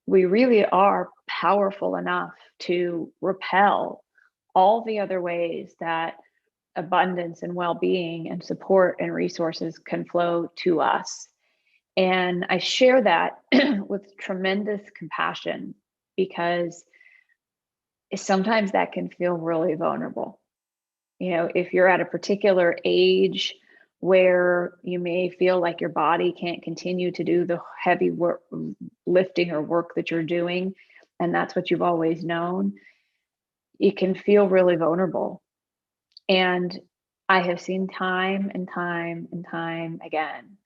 we really are powerful enough to repel all the other ways that abundance and well-being and support and resources can flow to us. And I share that with tremendous compassion, because sometimes that can feel really vulnerable. If you're at a particular age where you may feel like your body can't continue to do the heavy work, lifting or work that you're doing, and that's what you've always known, it can feel really vulnerable. And I have seen time and time and time again,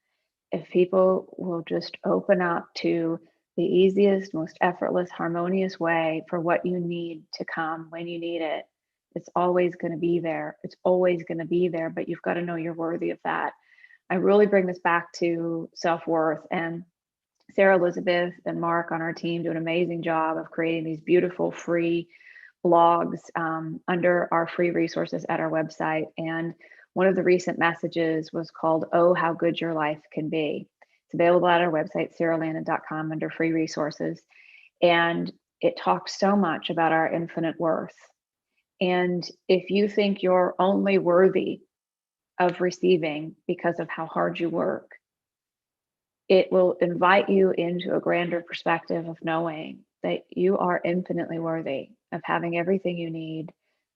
if people will just open up to the easiest, most effortless, harmonious way for what you need to come when you need it, it's always going to be there. It's always going to be there, but you've got to know you're worthy of that. I really bring this back to self-worth, and Sarah Elizabeth and Mark on our team do an amazing job of creating these beautiful free blogs under our free resources at our website. And one of the recent messages was called, "Oh, How Good Your Life Can Be." It's available at our website, saralandon.com, under free resources. And it talks so much about our infinite worth. And if you think you're only worthy of receiving because of how hard you work, it will invite you into a grander perspective of knowing that you are infinitely worthy of having everything you need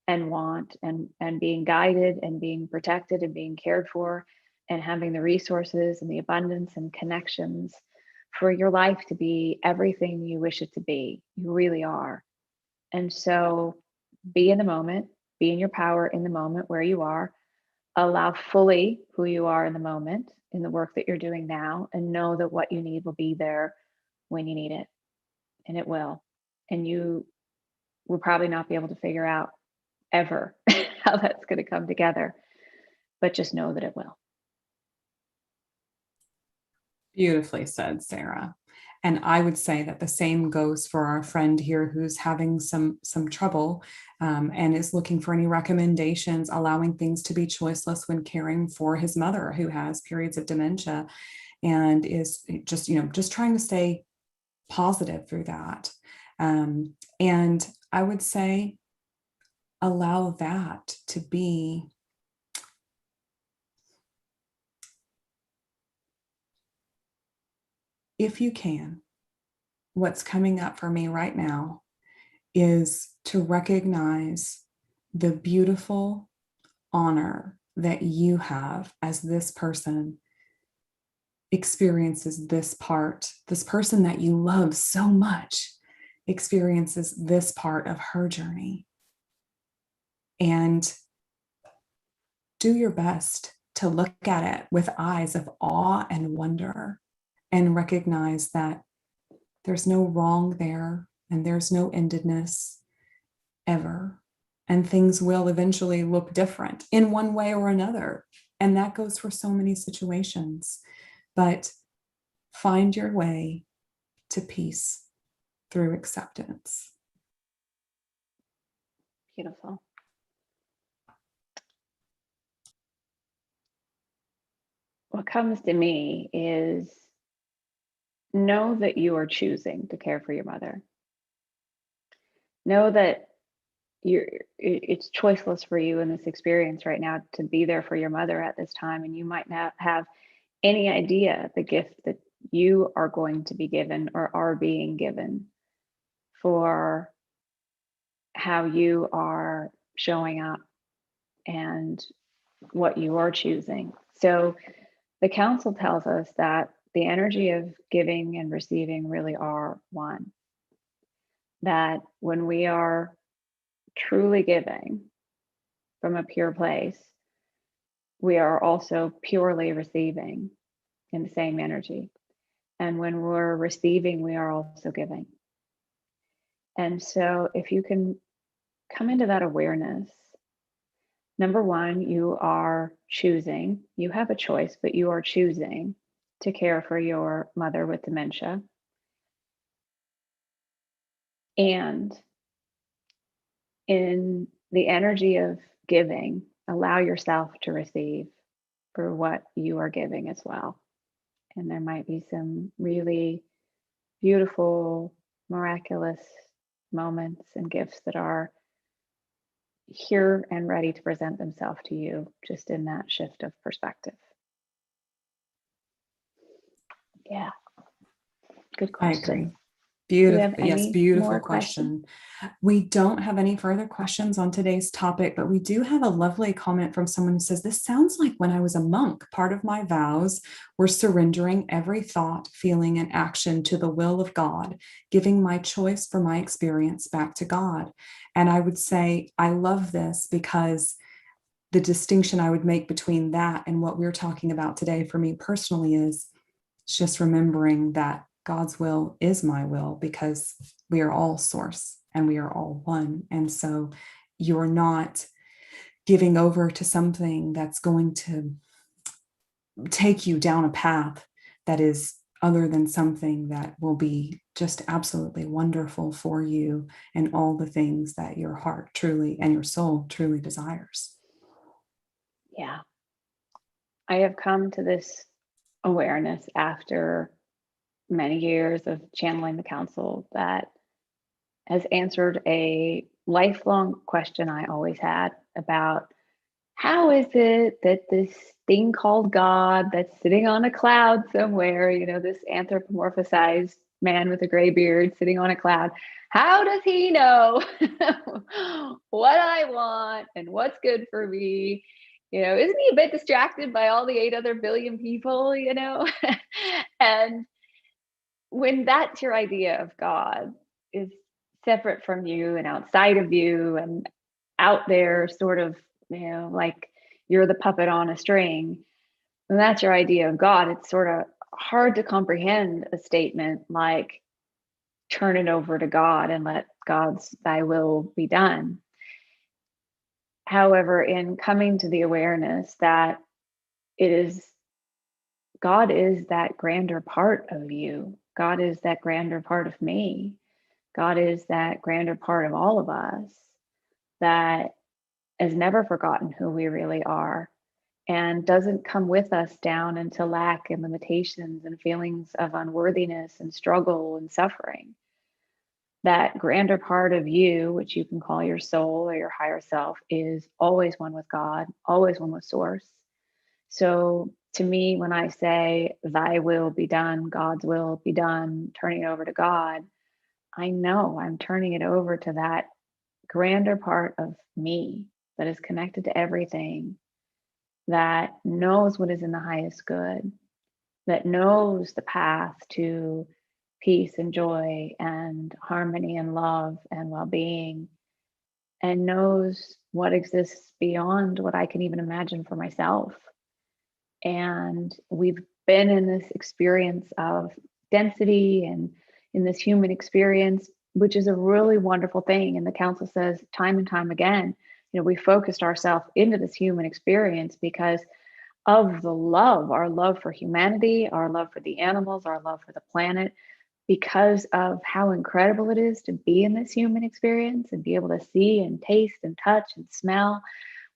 and want, and being guided and being protected and being cared for, and having the resources and the abundance and connections for your life to be everything you wish it to be. You really are. And so be in the moment, be in your power in the moment where you are, allow fully who you are in the moment, in the work that you're doing now, and know that what you need will be there when you need it. And it will. And you will probably not be able to figure out ever how that's going to come together, but just know that it will. Beautifully said, Sarah. And I would say that the same goes for our friend here who's having some trouble and is looking for any recommendations, allowing things to be choiceless when caring for his mother who has periods of dementia, and is just trying to stay positive through that. And I would say allow that to be if you can. What's coming up for me right now is to recognize the beautiful honor that you have as this person experiences this person that you love so much experiences this part of her journey. And do your best to look at it with eyes of awe and wonder, and recognize that there's no wrong there, and there's no endedness ever. And things will eventually look different in one way or another. And that goes for so many situations. but find your way to peace through acceptance. Beautiful. What comes to me is know that you are choosing to care for your mother. Know that it's choiceless for you in this experience right now to be there for your mother at this time, and you might not have any idea the gift that you are going to be given or are being given for how you are showing up and what you are choosing. So the council tells us that the energy of giving and receiving really are one. That when we are truly giving from a pure place, we are also purely receiving in the same energy. And when we're receiving, we are also giving. And so if you can come into that awareness, number one, you are choosing, you have a choice, but you are choosing to care for your mother with dementia. And in the energy of giving, allow yourself to receive for what you are giving as well. And there might be some really beautiful, miraculous moments and gifts that are here and ready to present themselves to you just in that shift of perspective. Yeah. Good I agree. question. Do we have Beautiful. Yes, any beautiful more questions? question. We don't have any further questions on today's topic, but we do have a lovely comment from someone who says, this sounds like when I was a monk. Part of my vows were surrendering every thought, feeling, and action to the will of God, giving my choice for my experience back to God. And I would say, I love this because the distinction I would make between that and what we're talking about today for me personally is just remembering that God's will is my will, because we are all source and we are all one. And so you're not giving over to something that's going to take you down a path that is other than something that will be just absolutely wonderful for you and all the things that your heart truly and your soul truly desires. Yeah. I have come to this awareness after many years of channeling the council that has answered a lifelong question I always had about how is it that this thing called God that's sitting on a cloud somewhere, this anthropomorphized man with a gray beard sitting on a cloud, how does he know what I want and what's good for me? Isn't he a bit distracted by all the 8 other billion people, And when that's your idea of God, is separate from you and outside of you and out there, sort of, like you're the puppet on a string, and that's your idea of God, it's sort of hard to comprehend a statement like, turn it over to God and let God's thy will be done. However, in coming to the awareness that it is God is that grander part of you. God is that grander part of me. God is that grander part of all of us that has never forgotten who we really are and doesn't come with us down into lack and limitations and feelings of unworthiness and struggle and suffering. That grander part of you, which you can call your soul or your higher self, is always one with God, always one with Source. So to me, when I say, thy will be done, God's will be done, turning it over to God, I know I'm turning it over to that grander part of me that is connected to everything, that knows what is in the highest good, that knows the path to peace and joy and harmony and love and well-being, and knows what exists beyond what I can even imagine for myself. And we've been in this experience of density and in this human experience, which is a really wonderful thing. And the council says time and time again, we focused ourselves into this human experience because of the love, our love for humanity, our love for the animals, our love for the planet, because of how incredible it is to be in this human experience and be able to see and taste and touch and smell.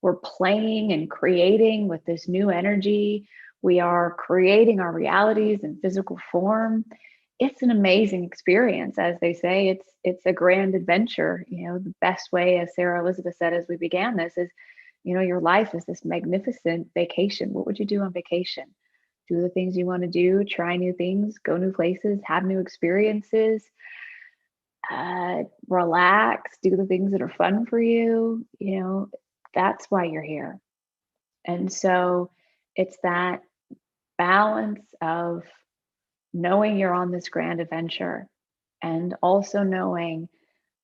We're playing and creating with this new energy. We are creating our realities in physical form. It's an amazing experience. As they say, it's a grand adventure. The best way, as Sarah Elizabeth said as we began this, is your life is this magnificent vacation. What would you do on vacation? Do the things you want to do, try new things, go new places, have new experiences, relax, do the things that are fun for you. That's why you're here. And so it's that balance of knowing you're on this grand adventure and also knowing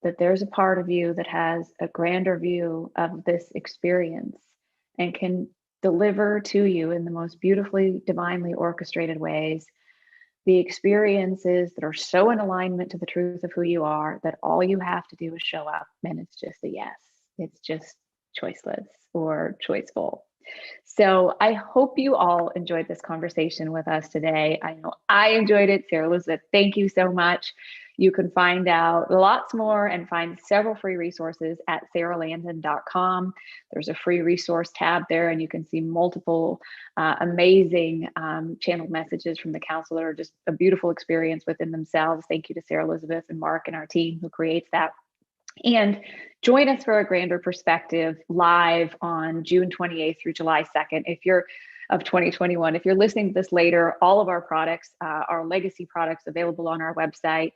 that there's a part of you that has a grander view of this experience and can deliver to you in the most beautifully, divinely orchestrated ways the experiences that are so in alignment to the truth of who you are that all you have to do is show up and it's just a yes. It's just choiceless or choiceful. So I hope you all enjoyed this conversation with us today. I know I enjoyed it. Sarah Elizabeth, thank you so much. You can find out lots more and find several free resources at saralandon.com. There's a free resource tab there, and you can see multiple amazing channeled messages from the council that are just a beautiful experience within themselves. Thank you to Sarah Elizabeth and Mark and our team who creates that. And join us for a grander perspective live on June 28th through July 2nd. If you're of 2021, if you're listening to this later, all of our products, our legacy products available on our website.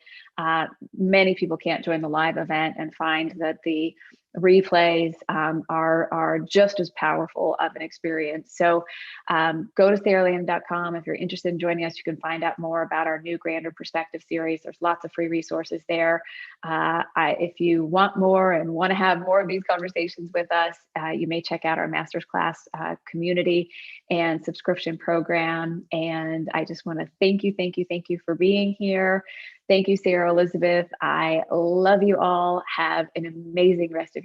Many people can't join the live event and find that the replays are just as powerful of an experience. So go to saralandon.com. If you're interested in joining us, you can find out more about our new Grander Perspective series. There's lots of free resources there. If you want more and want to have more of these conversations with us, you may check out our Master's Class community and subscription program. And I just want to thank you for being here. Thank you, Sarah Elizabeth. I love you all. Have an amazing rest of